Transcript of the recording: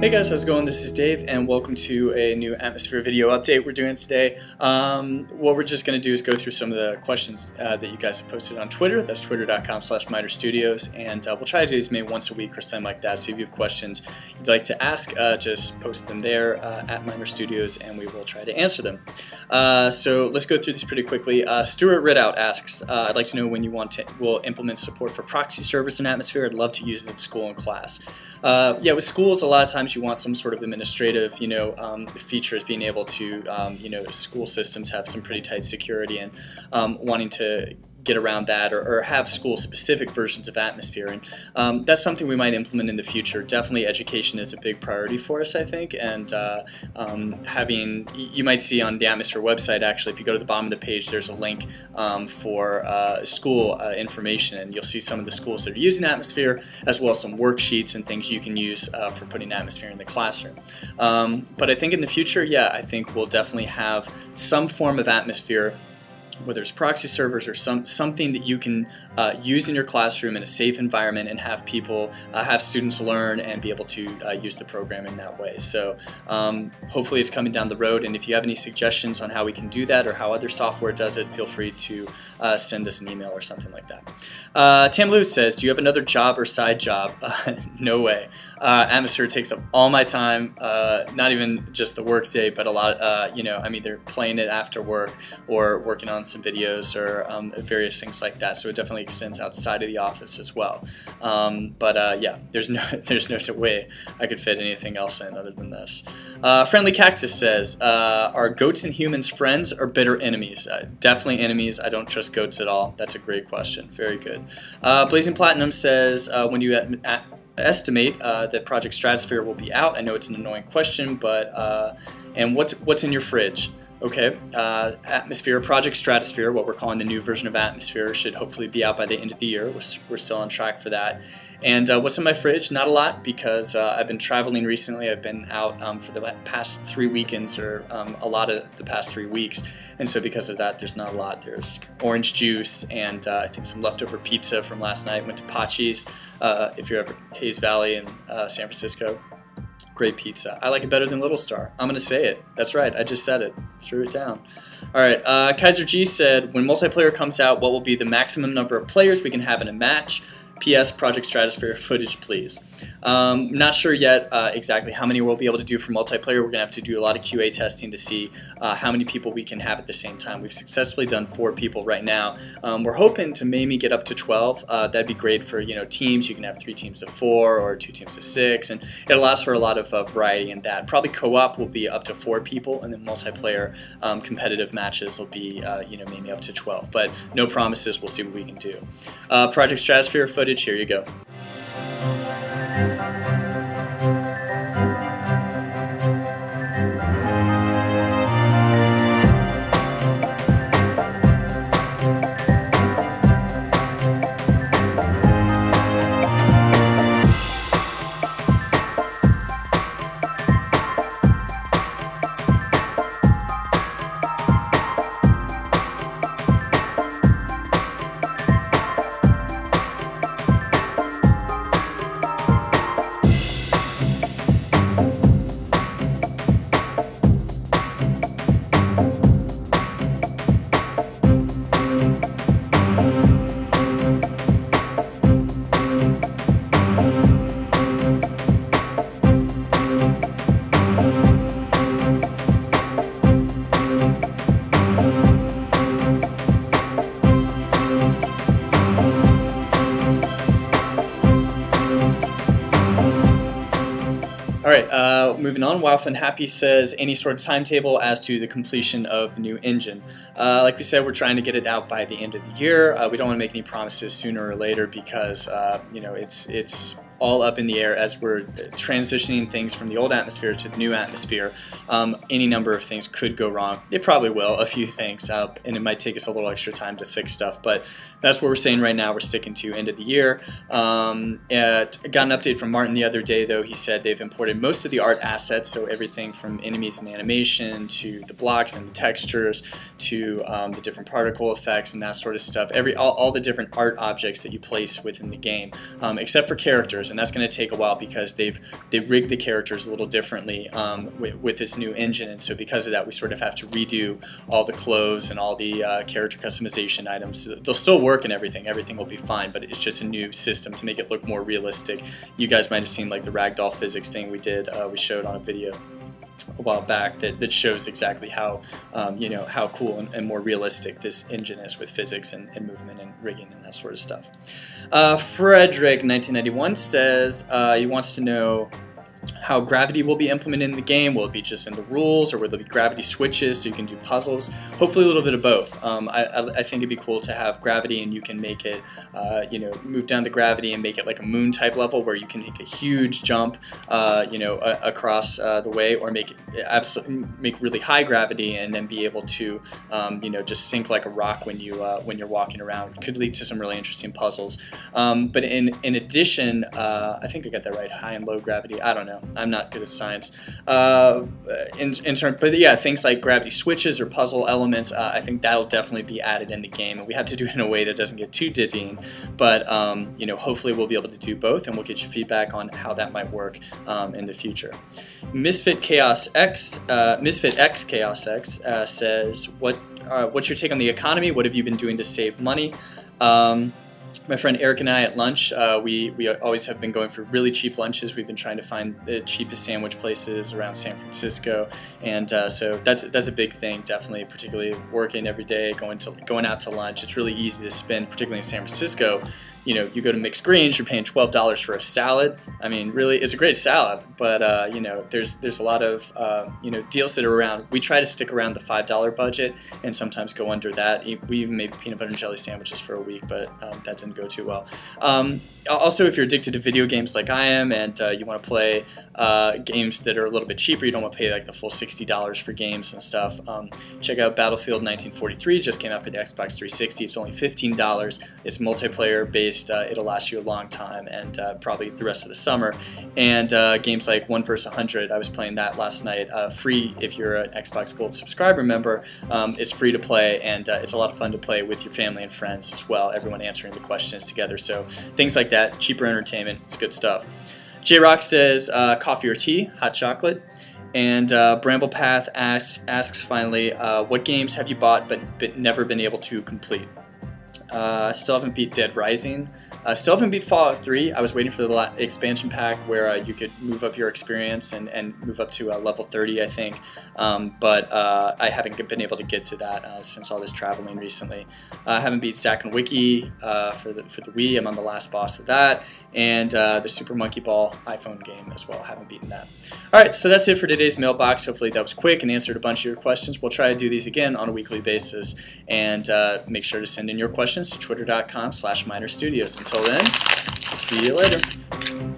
Hey guys, how's it going? This is Dave, and welcome to a new Atmosphere video update we're doing today. What we're just going to do is go through some of the questions that you guys have posted on Twitter. That's twitter.com/MinerStudios, and we'll try to do these maybe once a week or something like that. So if you have questions you'd like to ask, just post them there at MinerStudios, and we will try to answer them. So let's go through this pretty quickly. Stuart Ridout asks, I'd like to know when you will implement support for proxy servers in Atmosphere. I'd love to use it in school and class. Yeah, with schools, a lot of times you want some sort of administrative, features, being able to, school systems have some pretty tight security, and wanting to get around that or have school-specific versions of Atmosphere, and that's something we might implement in the future. Definitely education is a big priority for us, I think, and you might see on the Atmosphere website, actually, if you go to the bottom of the page, there's a link for school information, and you'll see some of the schools that are using Atmosphere, as well as some worksheets and things you can use for putting Atmosphere in the classroom. But I think in the future, yeah, I think we'll definitely have some form of Atmosphere, whether it's proxy servers or something that you can use in your classroom in a safe environment and have have students learn and be able to use the program in that way. So hopefully it's coming down the road, and if you have any suggestions on how we can do that or how other software does it, feel free to send us an email or something like that. Tam Lou says, do you have another job or side job? No way. Atmosphere takes up all my time, not even just the work day, but a lot, I'm either playing it after work or working on some videos or various things like that. So it definitely extends outside of the office as well. Yeah, there's no way I could fit anything else in other than this. Friendly Cactus says, are goats and humans friends or bitter enemies? Definitely enemies. I don't trust goats at all. That's a great question. Very good. Blazing Platinum says, when do you estimate that Project Stratosphere will be out? I know it's an annoying question, but and what's in your fridge? Okay, Atmosphere, Project Stratosphere, what we're calling the new version of Atmosphere, should hopefully be out by the end of the year. We're still on track for that. And what's in my fridge? Not a lot, because I've been traveling recently. I've been out for the past 3 weekends, or a lot of the past 3 weeks. And so because of that, there's not a lot. There's orange juice and I think some leftover pizza from last night. Went to Pachi's, if you're ever Hayes Valley in San Francisco. Great pizza. I like it better than Little Star. I'm going to say it. That's right. I just said it. Threw it down. All right. Kaiser G said, when multiplayer comes out, what will be the maximum number of players we can have in a match? P.S. Project Stratosphere footage, please. Not sure yet exactly how many we'll be able to do for multiplayer. We're going to have to do a lot of QA testing to see how many people we can have at the same time. We've successfully done 4 people right now. We're hoping to maybe get up to 12. That'd be great for teams. You can have 3 teams of 4 or 2 teams of 6, and it allows for a lot of variety in that. Probably co-op will be up to 4 people, and then multiplayer competitive matches will be maybe up to 12. But no promises. We'll see what we can do. Project Stratosphere footage. Here you go. Alright, moving on. Wowfun Happy says, any sort of timetable as to the completion of the new engine? Like we said, we're trying to get it out by the end of the year. We don't want to make any promises sooner or later because, it's all up in the air as we're transitioning things from the old Atmosphere to the new Atmosphere. Any number of things could go wrong. They probably will, a few things, and it might take us a little extra time to fix stuff, but that's what we're saying right now. We're sticking to end of the year. Got an update from Martin the other day, though. He said they've imported most of the art assets, so everything from enemies and animation to the blocks and the textures to the different particle effects and that sort of stuff. All the different art objects that you place within the game, except for characters. and that's going to take a while because they rigged the characters a little differently with this new engine, and so because of that we sort of have to redo all the clothes and all the character customization items. They'll still work and everything will be fine, but it's just a new system to make it look more realistic. You guys might have seen like the ragdoll physics thing we showed on a video a while back that shows exactly how how cool and more realistic this engine is with physics and movement and rigging and that sort of stuff. Frederick 1991 says he wants to know how gravity will be implemented in the game. Will it be just in the rules, or will there be gravity switches so you can do puzzles? Hopefully a little bit of both. I think it'd be cool to have gravity and you can make it, move down the gravity and make it like a moon type level where you can make a huge jump, across the way, or make really high gravity and then be able to, just sink like a rock when you're walking around. Could lead to some really interesting puzzles. But in addition, I think I got that right. High and low gravity. I don't know. I'm not good at science. But yeah, things like gravity switches or puzzle elements, I think that'll definitely be added in the game, and we have to do it in a way that doesn't get too dizzying. But hopefully we'll be able to do both, and we'll get your feedback on how that might work in the future. Misfit X Chaos X says, what's your take on the economy? What have you been doing to save money? My friend Eric and I at lunch, we always have been going for really cheap lunches. We've been trying to find the cheapest sandwich places around San Francisco, and so that's a big thing. Definitely, particularly working every day, going out to lunch. It's really easy to spend, particularly in San Francisco. You go to Mixed Greens, you're paying $12 for a salad. I mean, really, it's a great salad, but there's a lot of deals that are around. We try to stick around the $5 budget and sometimes go under that. We even made peanut butter and jelly sandwiches for a week, but that didn't go too well. Also, if you're addicted to video games like I am, and you want to play games that are a little bit cheaper, you don't want to pay like the full $60 for games and stuff, check out Battlefield 1943. Just came out for the Xbox 360. It's only $15. It's multiplayer based. It'll last you a long time, and probably the rest of the summer. And games like 1 vs. 100, I was playing that last night, free if you're an Xbox Gold subscriber member. It's free to play, and it's a lot of fun to play with your family and friends as well, everyone answering the questions together. So things like that, cheaper entertainment, it's good stuff. J-Rock says coffee or tea, hot chocolate. And Bramblepath asks finally, what games have you bought but never been able to complete? Still haven't beat Dead Rising. Still haven't beat Fallout 3. I was waiting for the expansion pack where you could move up your experience and move up to level 30, I think. But I haven't been able to get to that since all this traveling recently. I haven't beat Zack and Wiki for the Wii. I'm on the last boss of that. And the Super Monkey Ball iPhone game as well. Haven't beaten that. Alright, so that's it for today's mailbox. Hopefully that was quick and answered a bunch of your questions. We'll try to do these again on a weekly basis. And make sure to send in your questions to twitter.com/minerstudios. Until then, see you later.